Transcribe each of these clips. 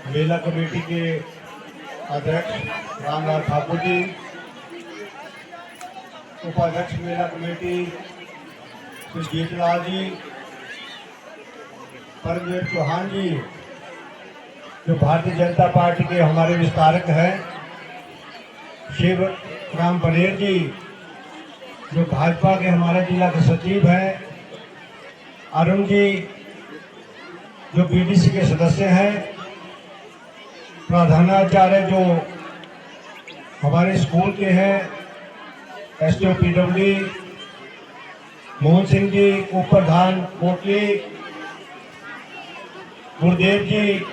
मेला committee के अध्यक्ष रामलाल ठाकुर जी, उपाध्यक्ष मेला कमेटी श्री जीतलाल जी, परमवीर चौहान जी जो भारतीय जनता पार्टी के हमारे विस्तारक हैं, शिव राम बनेर जी जो भाजपा के हमारे जिला के सचिव हैं, अरुण जी जो बीडीसी के सदस्य हैं, प्रधानाचार्य जो हमारे स्कूल के हैं, एसटीओ पीडब्ल्यूडी मोहन सिंह जी, उप प्रधान कोटली, गुरुदेव जी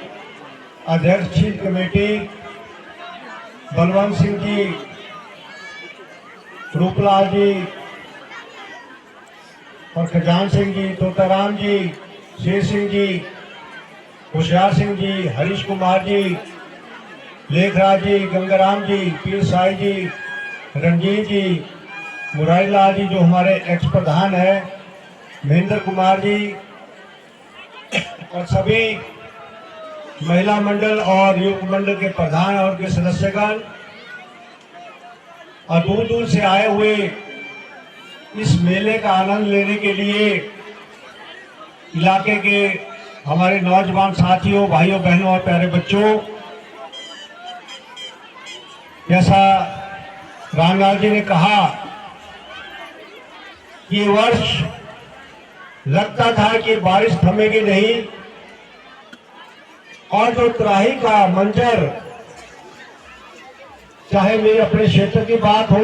अध्यक्ष कमेटी, बलवंत सिंह जी, रूपलाल जी और खजान सिंह जी, तोताराम जी, शेर सिंह जी, होशियार सिंह जी, हरीश कुमार जी, लेखराज जी, गंगाराम जी, पीर साई जी, रंजीत जी, मुरारी लाल जी जो हमारे एक्स प्रधान है, महेंद्र कुमार जी और सभी महिला मंडल और युवक मंडल के प्रधान और के सदस्यगण और दूर दूर से आए हुए इस मेले का आनंद लेने के लिए इलाके के हमारे नौजवान साथियों, भाइयों बहनों और प्यारे बच्चों, जैसा रामलाल जी ने कहा कि वर्ष लगता था कि बारिश थमेगी नहीं और जो त्राही का मंजर, चाहे मेरे अपने क्षेत्र की बात हो,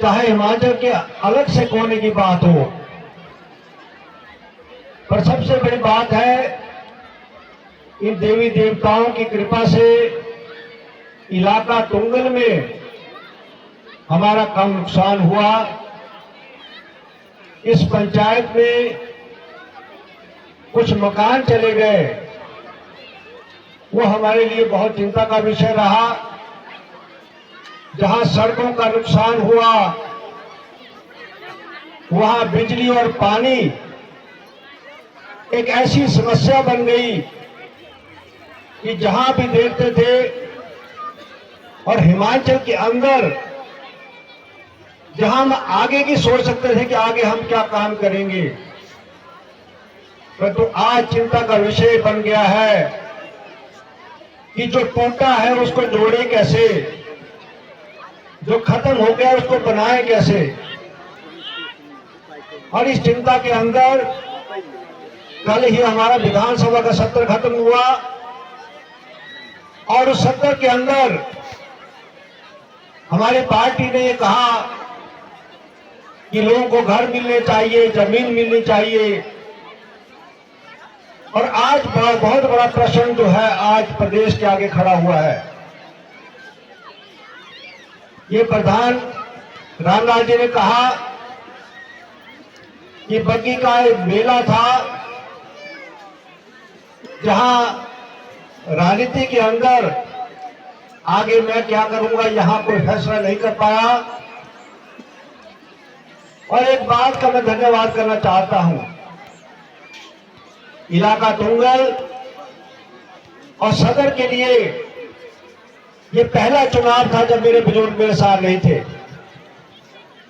चाहे हिमाचल के अलग से कोने की बात हो, पर सबसे बड़ी बात है इन देवी देवताओं की कृपा से इलाका तुंगल में हमारा कम नुकसान हुआ। इस पंचायत में कुछ मकान चले गए, वो हमारे लिए बहुत चिंता का विषय रहा। जहां सड़कों का नुकसान हुआ, वहां बिजली और पानी एक ऐसी समस्या बन गई कि जहां भी देखते थे और हिमाचल के अंदर जहां हम आगे की सोच सकते थे कि आगे हम क्या काम करेंगे, परंतु आज चिंता का विषय बन गया है कि जो टूटा है उसको जोड़े कैसे, जो खत्म हो गया उसको बनाए कैसे। और इस चिंता के अंदर कल ही हमारा विधानसभा का सत्र खत्म हुआ और उस सत्र के अंदर हमारी पार्टी ने ये कहा कि लोगों को घर मिलने चाहिए, जमीन मिलनी चाहिए। और आज बहुत बड़ा प्रश्न जो है आज प्रदेश के आगे खड़ा हुआ है। ये प्रधान रामलाल जी ने कहा कि बग्गी का एक मेला था जहां राजनीति के अंदर आगे मैं क्या करूंगा यहां कोई फैसला नहीं कर पाया। और एक बात का मैं धन्यवाद करना चाहता हूं, इलाका तुंगल और सदर के लिए ये पहला चुनाव था जब मेरे बुजुर्ग मेरे साथ नहीं थे।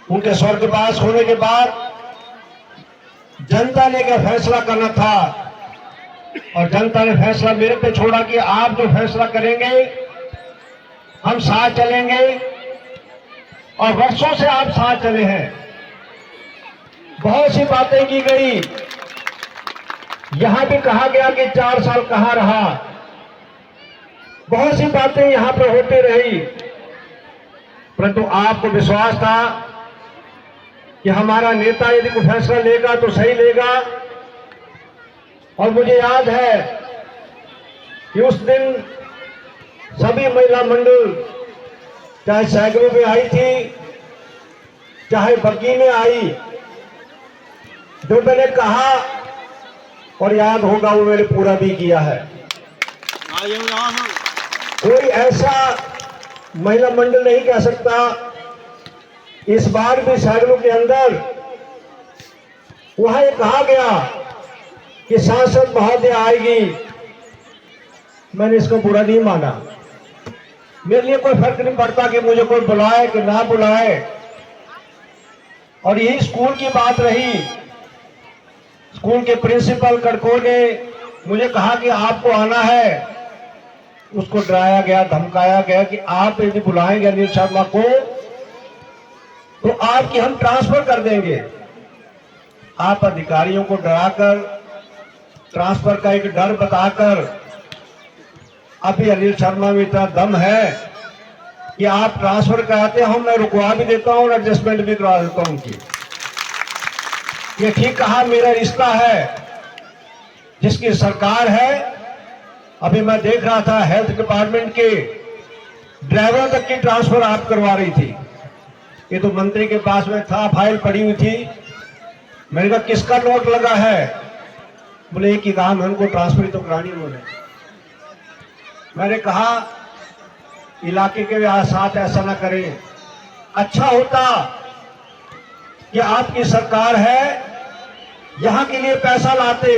उनके स्वर्गवास होने के बाद जनता ने क्या फैसला करना था और जनता ने फैसला मेरे पे छोड़ा कि आप जो फैसला करेंगे हम साथ चलेंगे। और वर्षों से आप साथ चले हैं, बहुत सी बातें की गई, यहां भी कहा गया कि 4 साल कहां रहा, बहुत सी बातें यहां पर होती रही, परंतु आपको विश्वास था कि हमारा नेता यदि कोई फैसला लेगा तो सही लेगा। और मुझे याद है कि उस दिन सभी महिला मंडल चाहे सैगरों में आई थी, चाहे बग्गी में आई, जो मैंने कहा और याद होगा वो मैंने पूरा भी किया है। कोई ऐसा महिला मंडल नहीं कह सकता। इस बार भी सैगरों के अंदर वहां ये कहा गया कि सांसद महोदय आएगी मैंने इसको बुरा नहीं माना। मेरे लिए कोई फर्क नहीं पड़ता कि मुझे कोई बुलाए कि ना बुलाए। और यही स्कूल की बात रही। स्कूल के प्रिंसिपल कड़को ने मुझे कहा कि आपको आना है। उसको डराया गया, धमकाया गया कि आप यदि बुलाएंगे अनिल शर्मा को तो आपकी हम ट्रांसफर कर देंगे। आप अधिकारियों को डराकर, ट्रांसफर का एक डर बताकर, अभी अनिल शर्मा में इतना दम है कि आप ट्रांसफर कराते हो, मैं रुकवा भी देता हूं और एडजस्टमेंट भी करवा देता हूं उनकी। ये ठीक कहा, मेरा रिश्ता है। जिसकी सरकार है, अभी मैं देख रहा था हेल्थ डिपार्टमेंट के ड्राइवर तक की ट्रांसफर आप करवा रही थी। ये तो मंत्री के पास में था, फाइल पड़ी हुई थी। मैंने कहा किसका नोट लगा है? बोले एक ही काम है, उनको ट्रांसफर तो करानी उन्होंने। मैंने कहा इलाके के साथ ऐसा ना करें। अच्छा होता कि आपकी सरकार है, यहां के लिए पैसा लाते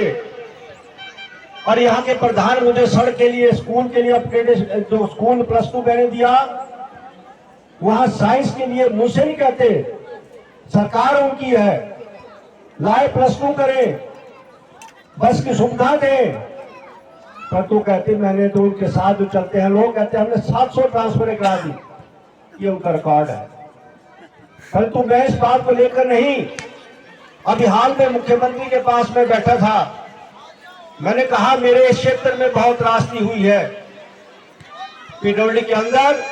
और यहाँ के प्रधान मुझे सड़क के लिए, स्कूल के लिए अपग्रेड, जो स्कूल +2 मैंने दिया वहां साइंस के लिए मुझसे नहीं कहते, सरकार उनकी है, लाए +2 करें, बस की सुविधा दें। पर तो कहते मैंने तो उनके साथ जो चलते हैं लोग कहते हमने 700 ट्रांसफर करा दी, ये उनका रिकॉर्ड है। परंतु मैं इस बात को लेकर नहीं, अभी हाल में मुख्यमंत्री के पास में बैठा था, मैंने कहा मेरे इस क्षेत्र में बहुत त्रासदी हुई है पीडब्ल्यूडी के अंदर।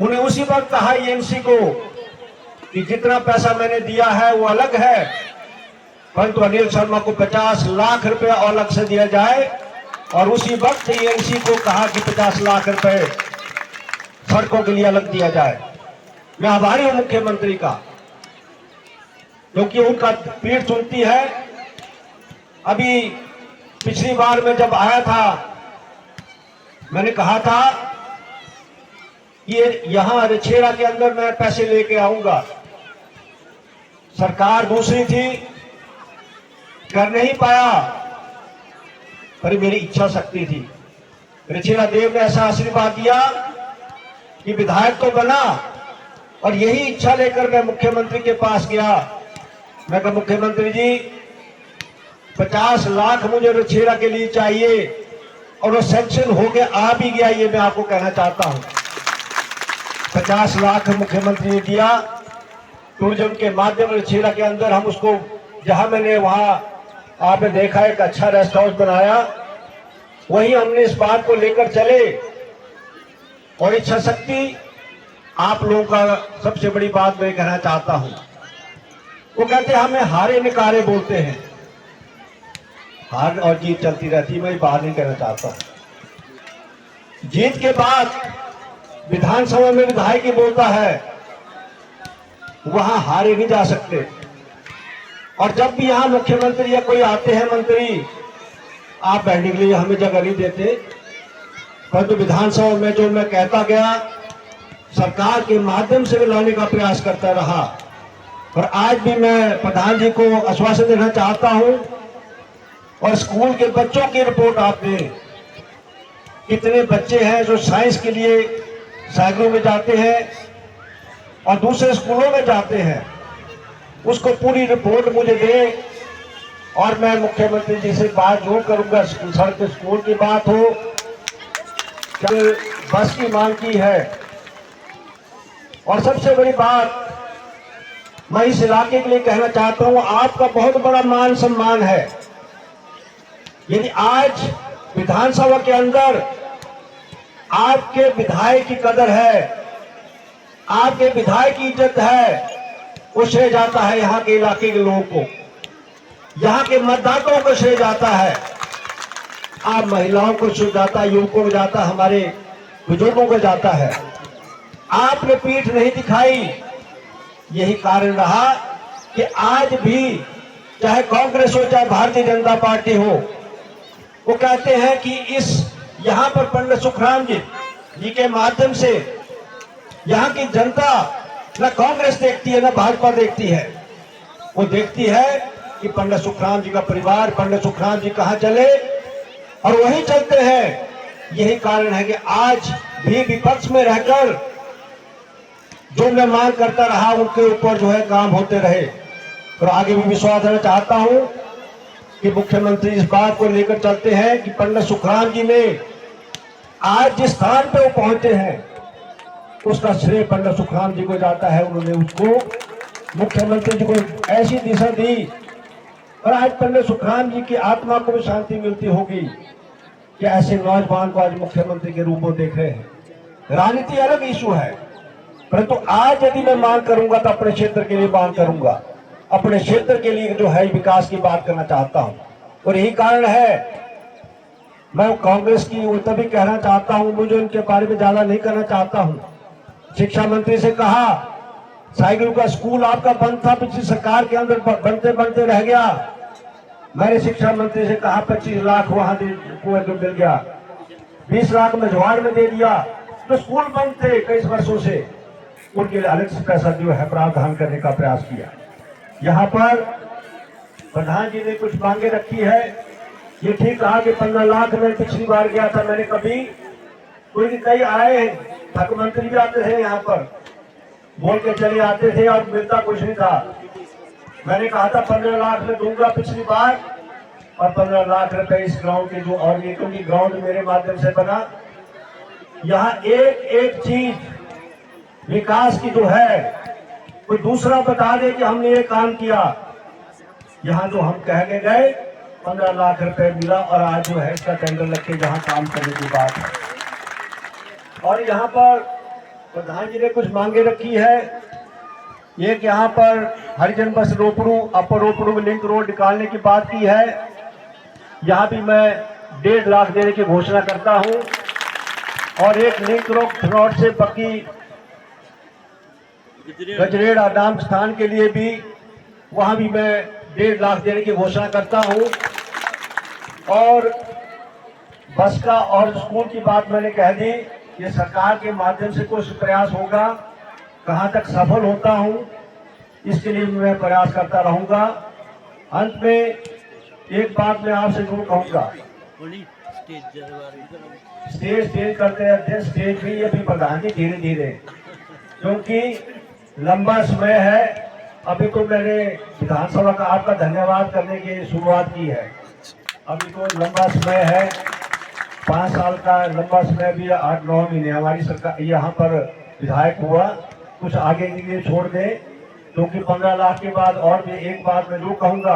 उन्हें उसी वक्त कहा एएमसी को कि जितना पैसा मैंने दिया है वो अलग है, परंतु अनिल शर्मा को 50 लाख रुपए अलग से दिया जाए। और उसी वक्त एएमसी को कहा कि 50 लाख रुपए सड़कों के लिए अलग दिया जाए। मैं आभारी हूं मुख्यमंत्री का, क्योंकि उनका पीठ सुनती है। अभी पिछली बार में जब आया था, मैंने कहा था कि यहां रछेड़ा के अंदर मैं पैसे लेके आऊंगा। सरकार दूसरी थी, कर नहीं पाया, पर मेरी इच्छा शक्ति थी। रछेड़ा देव ने ऐसा आशीर्वाद दिया कि विधायक तो बना, और यही इच्छा लेकर मैं मुख्यमंत्री के पास गया। मैं कहा मुख्यमंत्री जी 50 लाख मुझे रछेड़ा के लिए चाहिए, और वो सैंक्शन हो के आ भी गया, ये मैं आपको कहना चाहता हूं। 50 लाख मुख्यमंत्री ने दिया। टूरिज्म के माध्यम रछेड़ा के अंदर हम उसको, जहां मैंने वहां आपने देखा एक अच्छा रेस्ट हाउस बनाया, वहीं हमने इस बात को लेकर चले। और इच्छा शक्ति आप लोगों का सबसे बड़ी बात मैं कहना चाहता हूं। वो कहते हमें हारे निकारे बोलते हैं, हार और जीत चलती रहती है, मैं बाहर नहीं कहना चाहता हूं। जीत के बाद विधानसभा में विधायक ही बोलता है, वहां हारे नहीं जा सकते। और जब भी यहां मुख्यमंत्री या कोई आते हैं मंत्री, आप बैठने के लिए हमें जगह नहीं देते, परंतु विधानसभा में जो मैं कहता गया, सरकार के माध्यम से लाने का प्रयास करता रहा। और आज भी मैं प्रधान जी को आश्वासन देना चाहता हूं। और स्कूल के बच्चों की रिपोर्ट आप दें, कितने बच्चे हैं जो साइंस के लिए साइकिलों में जाते हैं और दूसरे स्कूलों में जाते हैं, उसको पूरी रिपोर्ट मुझे दें। और मैं मुख्यमंत्री जी से बात जरूर करूंगा, सड़क स्कूल की बात हो, बस की मांग की है। और सबसे बड़ी बात मैं इस इलाके के लिए कहना चाहता हूं, आपका बहुत बड़ा मान सम्मान है। यदि आज विधानसभा के अंदर आपके विधायक की कदर है, आपके विधायक की इज्जत है, वो श्रेय जाता है यहाँ के इलाके के लोगों को, यहाँ के मतदाताओं को श्रेय जाता है। आप महिलाओं को श्रेय जाता है, युवकों को जाता है, हमारे बुजुर्गों को जाता है। आपने पीठ नहीं दिखाई, यही कारण रहा कि आज भी चाहे कांग्रेस हो चाहे भारतीय जनता पार्टी हो, वो कहते हैं कि इस यहाँ पर पंडित सुखराम जी के माध्यम से यहाँ की जनता न कांग्रेस देखती है न भाजपा देखती है, वो देखती है कि पंडित सुखराम जी का परिवार, पंडित सुखराम जी कहाँ चले, और वही चलते हैं। यही कारण है कि आज भी विपक्ष में रहकर जो मैं मांग करता रहा उनके ऊपर जो है काम होते रहे। और आगे भी विश्वास रखना चाहता हूं कि मुख्यमंत्री इस बात को लेकर चलते हैं कि पंडित सुखराम जी ने आज जिस स्थान पे वो पहुंचे हैं उसका श्रेय पंडित सुखराम जी को जाता है। उन्होंने उसको मुख्यमंत्री जी को ऐसी दिशा दी और आज पंडित सुखराम जी की आत्मा को भी शांति मिलती होगी कि ऐसे नौजवान को आज मुख्यमंत्री के रूप में देख रहे हैं। राजनीति अलग इशू है, परंतु आज यदि मैं मांग करूंगा तो अपने क्षेत्र के लिए मांग करूंगा, अपने क्षेत्र के लिए जो है विकास की बात करना चाहता हूं। और यही कारण है मैं कांग्रेस की वो तभी कहना चाहता हूं, मुझे उनके बारे में ज्यादा नहीं करना चाहता हूं। शिक्षा मंत्री से कहा साइकिल का स्कूल आपका बंद था, पिछली सरकार के अंदर बनते बनते रह गया। मैंने शिक्षा मंत्री से कहा 25 लाख वहां कुएं को मिल गया, 20 लाख में जवाड़ में दे दिया। तो स्कूल बंद थे कई वर्षों से, उनके लिए अलग से पैसा जो है प्रावधान करने का प्रयास किया। यहाँ पर प्रधान जी ने कुछ मांगे रखी है। ये ठीक कहा कि 15 लाख में पिछली बार गया था मैंने, कभी कोई कई आए थक मंत्री भी आते थे यहाँ पर, बोल के चले आते थे और मिलता कुछ नहीं था। मैंने कहा था 15 लाख में दूंगा पिछली बार, और 15 लाख रुपए इस ग्राउंड के जो और ये क्योंकि ग्राउंड मेरे माध्यम से बना। यहाँ एक एक चीज विकास की जो है कोई दूसरा बता दे कि हमने ये काम किया। यहाँ जो हम कह के गए 15 लाख रुपए मिला और आज जो है इसका टेंडर लग के जहाँ काम करने की बात है। और यहाँ पर प्रधान जी ने कुछ मांगे रखी है। एक यहाँ पर हरिजन बस रोपड़ू अपर रोपड़ू में लिंक रोड निकालने की बात की है। यहाँ भी मैं 1.5 लाख देने की घोषणा करता हूँ। और एक लिंक रोड से बक्की गजरेड़ा नाम स्थान के लिए भी वहां भी मैं 1.5 लाख देने की घोषणा करता हूं। और बस का और स्कूल की बात मैंने कह दी, ये सरकार के माध्यम से कुछ प्रयास होगा, कहां तक सफल होता हूं इसके लिए मैं प्रयास करता रहूंगा। अंत में एक बात मैं आपसे जरूर कहूंगा, स्टेज करते हैं, स्टेज भी अभी प्रधान जी धीरे धीरे, क्योंकि लंबा समय है। अभी तो मैंने विधानसभा का आपका धन्यवाद करने की शुरुआत की है। अभी तो लंबा समय है, 5 साल का लंबा समय भी, 8-9 महीने हमारी सरकार यहाँ पर विधायक हुआ। कुछ आगे के लिए छोड़ दे, क्योंकि 15 लाख के बाद और भी एक बात मैं जो कहूँगा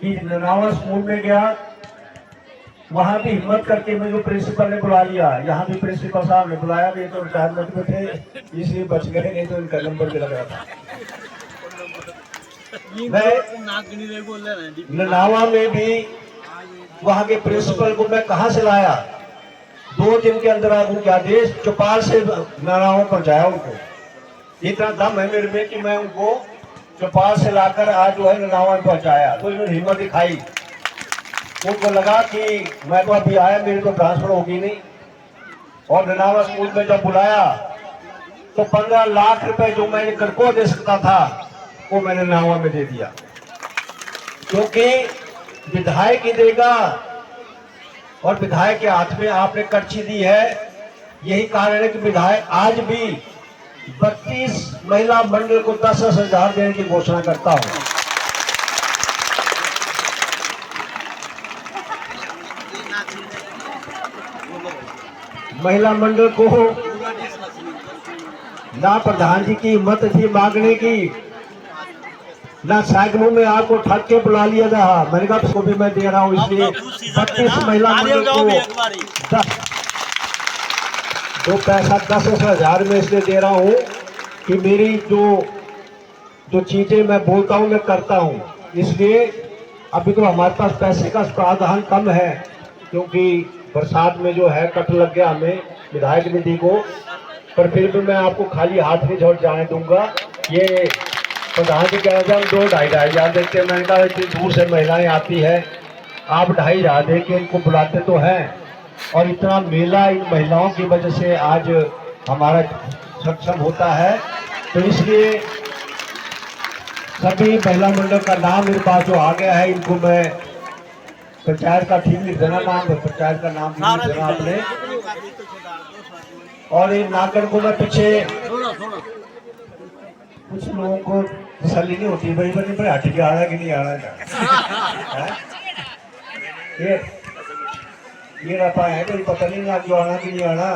कि ननावा स्कूल में गया, वहां भी हिम्मत करके मुझे प्रिंसिपल ने बुला लिया। यहाँ भी प्रिंसिपल साहब ने बुलाया, ये तो रिटायरमेंट में थे इसलिए बच गए, नहीं तो इनका नंबर भी लग रहा था। मैं ननावा में भी वहां के प्रिंसिपल को मैं कहां से लाया, 2 दिन के अंदर उनके आदेश चौपाल से ननावा पहुंचाया। उनको इतना दम है मेरे में कि मैं उनको चौपाल से लाकर आज जो है ननावा में पहुंचाया। तो इन्होंने हिम्मत दिखाई, उनको लगा कि मैं तो अभी आया, मेरी तो ट्रांसफर होगी नहीं। और ननावा स्कूल में जब बुलाया तो 15 लाख रुपए जो मैं करको दे सकता था वो मैंने ननावा में दे दिया, क्योंकि विधायक ही देगा और विधायक के हाथ में आपने कड़छी दी है। यही कारण है कि विधायक आज भी 32 महिला मंडल को 10-10 हजार देने की घोषणा करता हूं। महिला मंडल को ना प्रधान जी की हिम्मत थी मांगने की, ना साइकिलों में आपको ठग के बुला लिया था। मैंने कहा उसको भी मैं दे रहा हूँ, इसलिए 32 महिला मंडल को 2 पैसा 10-10 हजार में इसलिए दे रहा हूँ कि मेरी जो चीजें मैं बोलता हूँ मैं करता हूँ। इसलिए अभी तो हमारे पास पैसे का प्रावधान कम है, क्योंकि बरसात में जो है कट लग गया हमें विधायक निधि को, पर फिर भी मैं आपको खाली हाथ नहीं छोड़ जाने दूंगा। ये प्रधान जी कह रहे थे हम 2-2.5 हजार देते हैं। मैंने कहा इतनी दूर से महिलाएं आती है, आप 2.5 हजार दे के इनको बुलाते तो हैं, और इतना मेला इन महिलाओं की वजह से आज हमारा सक्षम होता है। तो इसलिए सभी महिला मंडल का नाम मेरे पास जो आ गया है, इनको मैं पंचायत का ठीक लिख देना नाम, पंचायत का नाम ठीक लिख देना आपने। और ये नागगढ़ को मैं पीछे कुछ लोगों को तसल्ली नहीं होती भाई बने पर हट के आ रहा कि नहीं आ रहा है? ये रहता है कोई पता नहीं ना क्यों आना कि नहीं आना।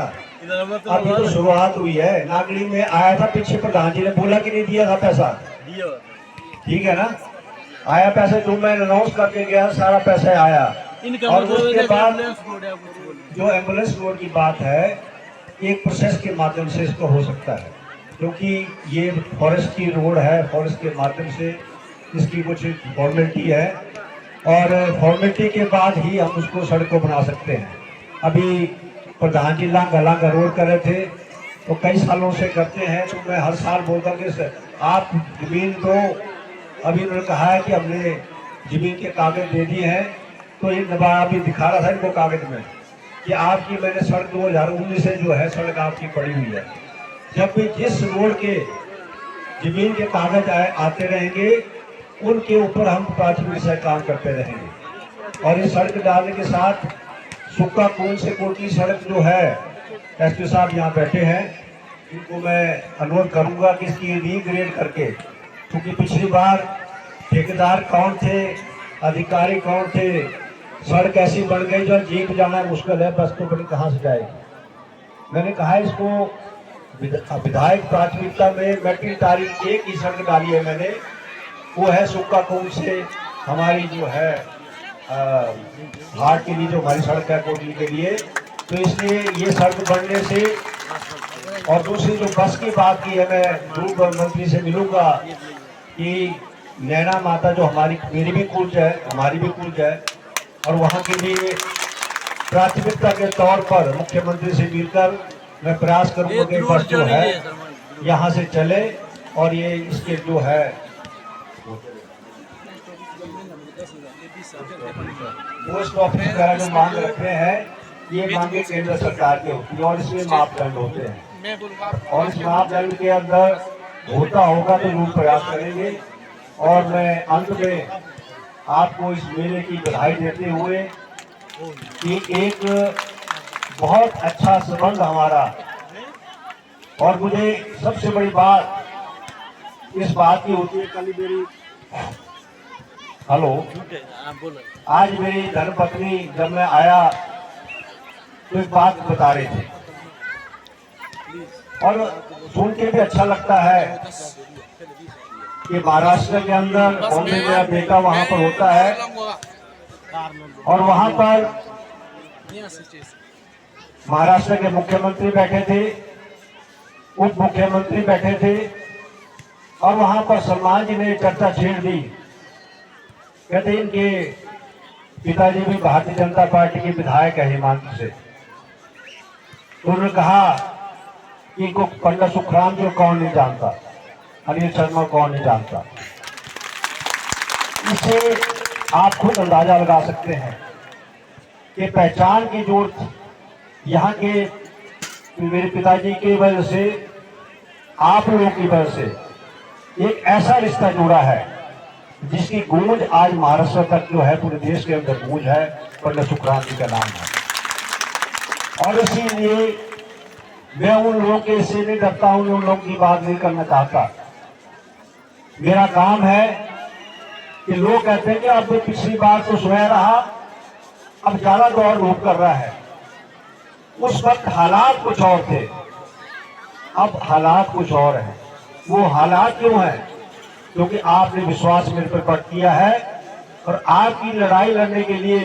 अभी तो शुरुआत हुई है। नागड़ी में आया था पीछे, प्रधान जी ने बोला कि नहीं दिया था पैसा, ठीक है ना? आया पैसा जो मैं अनाउंस करके गया सारा पैसा आया। और उसके बाद जो एम्बुलेंस रोड की बात है, एक प्रोसेस के माध्यम से इसको हो सकता है, क्योंकि ये फॉरेस्ट की रोड है, फॉरेस्ट के माध्यम से इसकी कुछ फॉर्मेलिटी है और फॉर्मेलिटी के बाद ही हम उसको सड़क को बना सकते हैं। अभी प्रधान जी लांगा रोड कर रहे थे, तो कई सालों से करते हैं, तो मैं हर साल बोलता हूँ कि आप जमीन दो। अभी उन्होंने कहा है कि हमने जमीन के कागज दे दिए हैं, तो एक दबा अभी दिखा रहा था इनको कागज में कि आपकी मैंने सड़क 2019 से जो है सड़क आपकी पड़ी हुई है। जब भी जिस रोड के जमीन के कागज आते रहेंगे उनके ऊपर हम प्राथमिकता से काम करते रहेंगे। और इस सड़क डालने के साथ सुक्का कून से कोटली सड़क जो है, एसपी साहब यहाँ बैठे हैं, इनको मैं अनुरोध करूंगा कि इसकी रीग्रेड करके, क्योंकि पिछली बार ठेकेदार कौन थे, अधिकारी कौन थे, सड़क ऐसी बन गई जो जीप जाना मुश्किल है, बस तो बड़ी कहाँ से जाएगी। मैंने कहा इसको विधायक प्राथमिकता में मैट्रिक तारीख एक ही सड़क डाली है मैंने, वो है सुक्का कून से हमारी जो है घाट के लिए जो हमारी सड़क है कोटली के लिए। तो इसलिए ये सड़क बनने से, और दूसरी जो बस की बात की है, मैं ग्रुप मंत्री से मिलूंगा कि नैना माता जो हमारी, मेरी भी कुंज है, हमारी भी कुंज है, और वहाँ के लिए प्राथमिकता के तौर पर मुख्यमंत्री से मिलकर मैं प्रयास करूंगा कि बस जो है यहाँ से चले और ये इसके जो है पोस्ट ऑफिस वगैरह जो मांग रखे हैं, ये मांगे केंद्र सरकार की होती है और इसमें मापदंड होते हैं, और इस मापदंड के अंदर होता होगा तो जरूर प्रयास करेंगे। और मैं अंत में आपको इस मेले की बधाई देते हुए कि एक बहुत अच्छा संबंध हमारा, और मुझे सबसे बड़ी बात इस बात की होती है, कल मेरी आज मेरी धर्मपत्नी जब मैं आया तो एक बात बता रहे थे और सुन के भी अच्छा लगता है कि महाराष्ट्र के अंदर बॉम्बे मेरा बेटा वहां पर होता है और वहां पर महाराष्ट्र के मुख्यमंत्री बैठे थे, उप मुख्यमंत्री बैठे थे, और वहां पर सलमान जी ने चर्चा छेड़ दी। कहते इनके पिताजी भी भारतीय जनता पार्टी के विधायक है हिमांचल से। तो उन्होंने कहा कि इनको पंडित सुखराम जो कौन नहीं जानता, अनिल शर्मा कौन नहीं जानता। इससे आप खुद अंदाजा लगा सकते हैं कि पहचान की जरूरत यहाँ के मेरे पिताजी की वजह से, आप लोगों की वजह से एक ऐसा रिश्ता जुड़ा है जिसकी गूंज आज महाराष्ट्र तक जो है, पूरे देश के अंदर गूंज है, पंडित सुखराम जी का नाम है। और इसीलिए मैं उन लोगों के से नहीं डरता हूं, उन लोगों की बात नहीं करना चाहता। मेरा काम है कि लोग कहते हैं कि अब पिछली बार तो सोया रहा, अब ज्यादा दौड़ धूप कर रहा है। उस वक्त हालात कुछ और थे, अब हालात कुछ और हैं। वो हालात क्यों हैं? क्योंकि आपने विश्वास मेरे पर पट किया है और आपकी लड़ाई लड़ने के लिए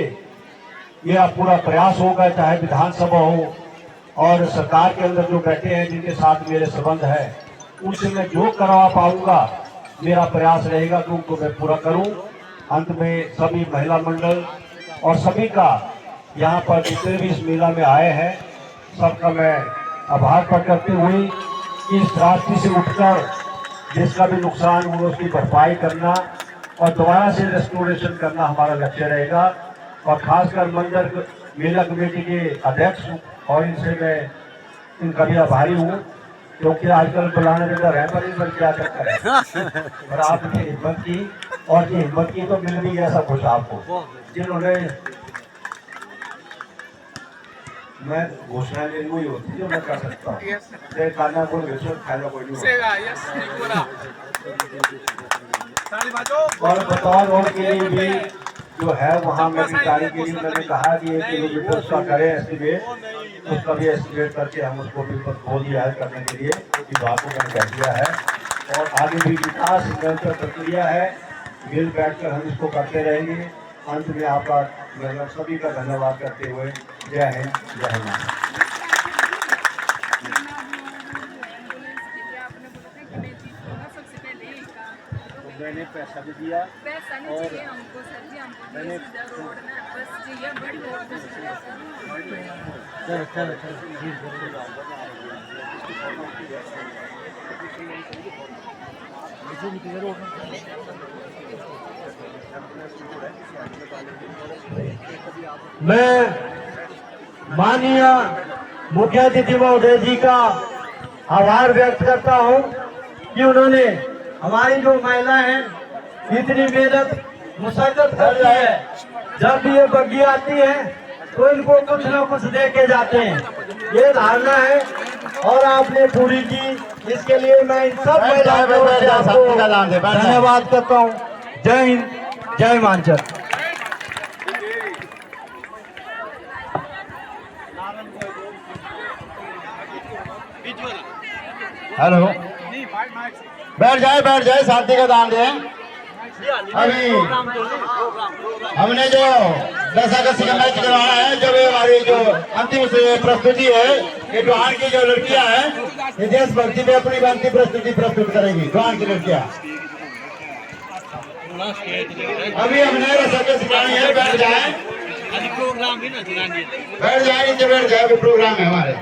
मेरा पूरा प्रयास होगा, चाहे विधानसभा हो और सरकार के अंदर जो बैठे हैं जिनके साथ मेरे संबंध है, उनसे मैं जो करवा पाऊंगा मेरा प्रयास रहेगा कि उनको मैं पूरा करूं। अंत में सभी महिला मंडल और सभी का यहाँ पर जितने भी इस मेला में आए हैं सबका मैं आभार प्रकट करते हुए इस रास्ते से उठकर जिसका भी नुकसान हुआ उसकी भरपाई करना और दोबारा से रेस्टोरेशन करना हमारा लक्ष्य रहेगा। और खासकर मंदिर मेला कमेटी के अध्यक्ष और इनसे मैं इनका भी आभारी हूँ, क्योंकि आजकल बुलाने देता रह पर क्या चक्कर है और आपने हिम्मत की और ये हिम्मत की तो मिल भी गया सब कुछ आपको, जिन्होंने मैं घोषणा लेनी हुई होती जो मैं कर सकता हूँ। खाना कोई खाना कोई नहीं और बतौर रोड के लिए भी जो है वहाँ मैं गाड़ी के लिए मैंने कहा कि 1 किलोमीटर उसका करें एस्टिमेट, उसका भी एस्टिमेट करके हम उसको भी बोल दिया है करने के लिए विभाग को मैंने कह दिया है। और आगे भी विकास निरंतर प्रक्रिया है, मिल बैठकर हम इसको करते रहेंगे। अंत में आपका मैं सभी का धन्यवाद करते हुए जय हिंद जय हिंद। मैंने पैसा भी दिया, पैसा नहीं चाहिए हमको सर जी, हमको मैंने रोड ना बस चाहिए बड़ी रोड मैं माननीय मुख्य अतिथि महोदय जी का आभार व्यक्त करता हूं कि उन्होंने हमारी जो महिला है इतनी मेहनत मुशक्कत करती है, जब भी ये बग्गी आती है तो इनको कुछ न कुछ दे के जाते हैं, ये धारणा है और आपने पूरी की। इसके लिए मैं इन सब महिलाओं को धन्यवाद करता हूँ। जय हिंद जय हिमाचल। हेलो, बैठ जाए शांति का दान दें। अभी हमने जो 10 अगस्त का मैच करवाया है, जब हमारी जो अंतिम प्रस्तुति है, ये डुहान की जो लड़कियां हैं ये देशभक्ति में अपनी अंतिम प्रस्तुति प्रस्तुत करेंगी। डुहान की लड़कियां अभी हमने 10 अगस्त सिखानी है। बैठ जाए, नीचे बैठ जाए, अभी प्रोग्राम है हमारे।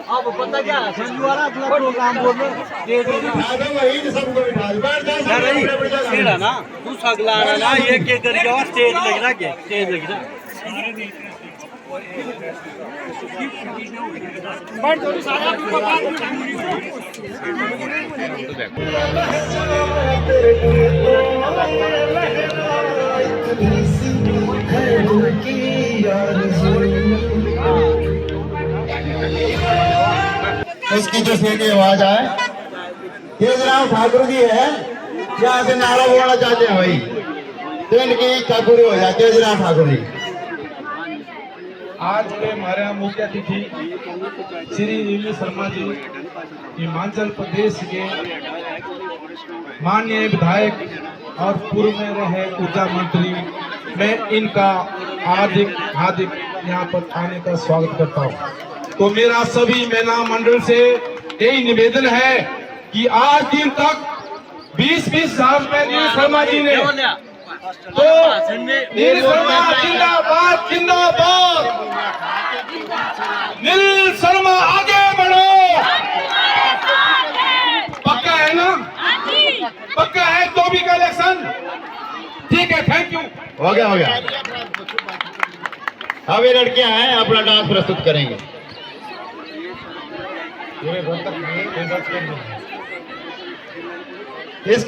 अब पता क्या संजू वाला अपना प्रोग्राम बोल रहे ना तू सगला ना ये के करके स्टेज लग रहा क्या स्टेज लग रहा इसकी जो शेर की आवाज आए, तेजराम ठाकुर जी है, यहाँ से नारा बोलना चाहते हैं भाई, तो इनकी इच्छा पूरी हो जाए। तेजराम ठाकुर जी आज के हमारे यहाँ मुख्य अतिथि श्री नीलू शर्मा जी हिमाचल प्रदेश के माननीय विधायक और पूर्व में रहे ऊर्जा मंत्री, मैं इनका हार्दिक यहाँ पर आने का स्वागत करता हूँ। तो मेरा सभी महिला मंडल से यही निवेदन है कि आज दिन तक 20-20 साल में नीलू शर्मा जी ने तो नीलू शर्मा जिंदाबाद जिंदाबाद, नीलू शर्मा आगे बढ़ो। पक्का है ना? पक्का है तो भी का इलेक्शन? ठीक है, थैंक यू। हो गया। अब ये लड़कियां हैं अपना डांस प्रस्तुत करेंगे। इस